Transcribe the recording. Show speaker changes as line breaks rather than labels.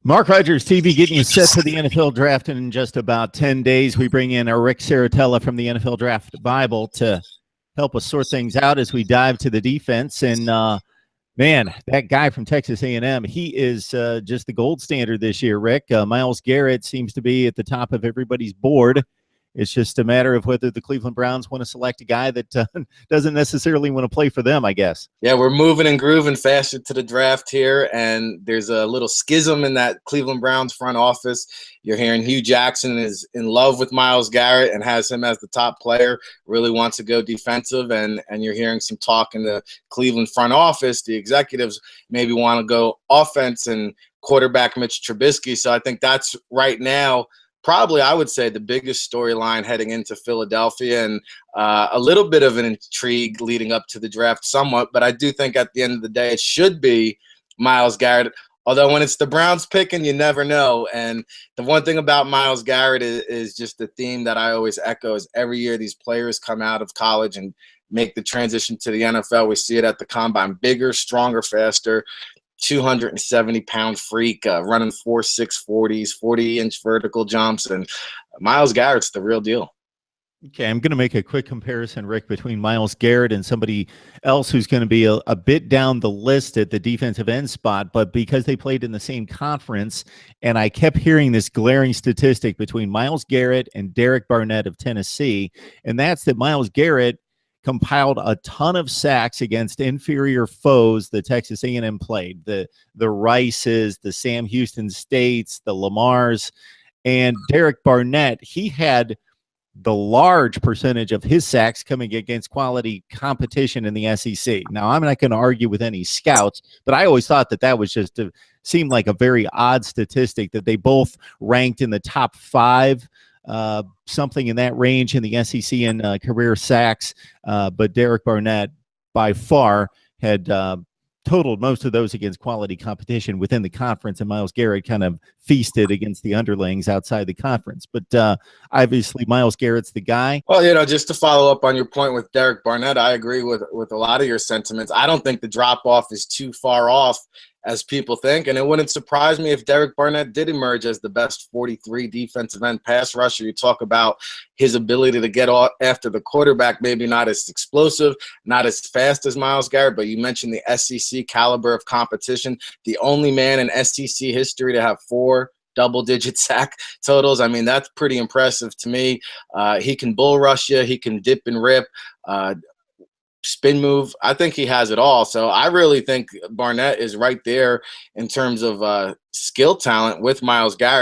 Mark Rogers TV getting you set for the NFL draft in just about 10 days. We bring in our Rick Saratella from the NFL Draft Bible to help us sort things out as we dive to the defense. And man, that guy from Texas A&M, he is just the gold standard this year, Rick. Myles Garrett seems to be at the top of everybody's board. It's just a matter of whether the Cleveland Browns want to select a guy that doesn't necessarily want to play for them, I guess.
Yeah, we're moving and grooving faster to the draft here, and there's a little schism in that Cleveland Browns front office. You're hearing Hugh Jackson is in love with Myles Garrett and has him as the top player, really wants to go defensive, and you're hearing some talk in the Cleveland front office. The executives maybe want to go offense and quarterback Mitch Trubisky. So I think that's right now probably, I would say, the biggest storyline heading into Philadelphia, and a little bit of an intrigue leading up to the draft somewhat. But I do think at the end of the day, it should be Myles Garrett. Although when it's the Browns picking, you never know. And the one thing about Myles Garrett is just the theme that I always echo is every year these players come out of college and make the transition to the NFL. We see it at the combine: bigger, stronger, faster. 270-pound freak, running 4.6 40s, 40-inch vertical jumps, and Myles Garrett's the real deal.
Okay, I'm going to make a quick comparison, Rick, between Myles Garrett and somebody else who's going to be a bit down the list at the defensive end spot, but because they played in the same conference, and I kept hearing this glaring statistic between Myles Garrett and Derek Barnett of Tennessee, and that's that Myles Garrett compiled a ton of sacks against inferior foes the Texas A&M played, the Rices, the Sam Houston States, the Lamars, and Derek Barnett, he had the large percentage of his sacks coming against quality competition in the SEC. Now, I'm not going to argue with any scouts, but I always thought that was just seemed like a very odd statistic that they both ranked in the top 5, something in that range in the SEC in career sacks. But Derek Barnett by far had totaled most of those against quality competition within the conference, and Myles Garrett kind of feasted against the underlings outside the conference. But obviously Myles Garrett's the guy.
Well, just to follow up on your point with Derek Barnett, I agree with a lot of your sentiments. I don't think the drop-off is too far off as people think, and it wouldn't surprise me if Derek Barnett did emerge as the best 43 defensive end pass rusher. You talk about his ability to get after the quarterback, maybe not as explosive, not as fast as Myles Garrett, but you mentioned the SEC caliber of competition, the only man in SEC history to have 4 double-digit sack totals. I mean, that's pretty impressive to me. He can bull rush you. He can dip and rip. Spin move. I think he has it all. So I really think Barnett is right there in terms of skill talent with Myles Garrett.